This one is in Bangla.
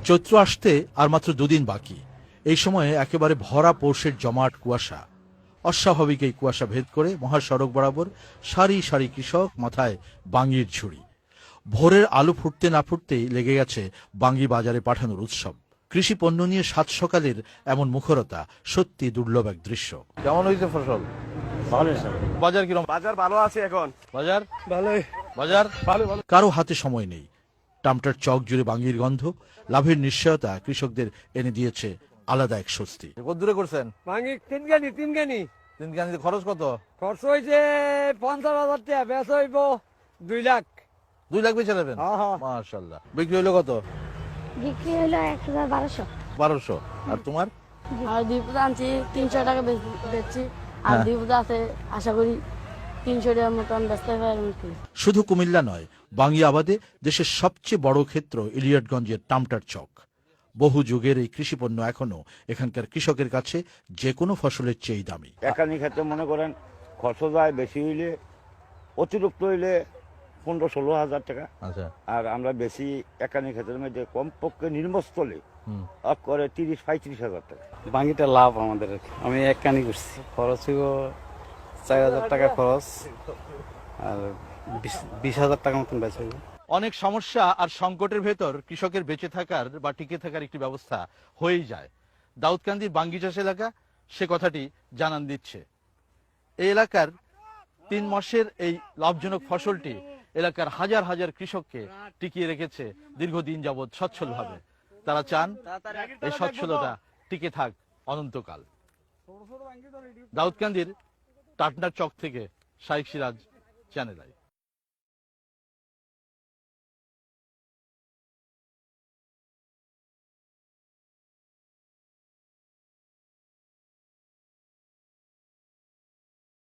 চৈত্র আসতে আর মাত্র দুদিন বাকি। এই সময়ে একেবারে ভরা পৌষের জমাট কুয়াশা। অস্বাভাবিক এই কুয়াশা ভেদ করে মহাসড়ক বরাবর সারি সারি কৃষক, মাথায় বাঙ্গির ঝুড়ি। ভোরের আলো ফুটতে না ফুটতেই লেগে গেছে বাঙ্গি বাজারে পাঠানোর উৎসব। কৃষি পণ্য নিয়ে সাত সকালের এমন মুখরতা সত্যি দুর্লভ এক দৃশ্য। কেমন হয়েছে ফসল? বাজার কিরকম? বাজার ভালো আছে এখন। বাজার ভালোই। বাজার ভালো। কারো হাতে সময় নেই। টামটার চক জুড়ে বাঙ্গির গন্ধ, লাভের নিশ্চয়তা কৃষকদের এনে দিয়েছে আলাদা এক স্বস্তি। কত দূরে করছেন? ভাঙি তিন গানি। তিন গানিতে খরচ কত? খরচ হয়েছে 50,000 টাকা, বেচা হইব 2 লাখ। 2 লাখ বেচে নেবেন? হ্যাঁ, হ্যাঁ। মাশাআল্লাহ। বিক্রি হলো কত? বিক্রি হলো 1,1200। 1200। আর তোমার? আর দ্বিপুজা আনছি 300 টাকা বেচছি। আর হ্যাঁ। দ্বিপুজা আছে, আশা করি 300 টাকার মতন বেচতে পারবেন। শুধু কুমিল্লা নয়, বাঙ্গি আবাদে দেশের সবচেয়ে বড় ক্ষেত্র ইলিয়টগঞ্জের টামটার চক। বহু যুগের এই কৃষিপণ্য এখনো এখানকার কৃষকের কাছে যে কোনো ফসলের চেয়ে দামি। একানি ক্ষেত্রে মনে করেন খরচ যায় বেশি হইলে, অতিরিক্ত হইলে 15-16 হাজার টাকা। আচ্ছা। আর আমরা বেশি একানি ক্ষেত্রের মধ্যে কমপক্ষে নির্মস্থলে অফ করে 30-35 হাজার টাকা। বাঙ্গিটা লাভ আমাদের। আমি এক কানি করছি, খরচ হইব 4,000 টাকা খরচ, আর 20,000 টাকা মতন বেচা হইব। অনেক সমস্যা আর সংকটের ভেতর কৃষকের বেঁচে থাকার বা টিকে থাকার একটি ব্যবস্থা হয়েই যায়। দাউদকান্দির বাঙ্গি চাষ এলাকা সে কথাটি জানান দিচ্ছে। এই এলাকার 3 মাসের এই লাভজনক ফসলটি এলাকার হাজার হাজার কৃষককে টিকিয়ে রেখেছে দীর্ঘদিন যাবৎ সচ্ছলভাবে। তারা চান এই সচ্ছলতা টিকে থাক অনন্তকাল। দাউদকান্দির টাটনার চক থেকে শাইখ সিরাজ, চ্যানেল আই।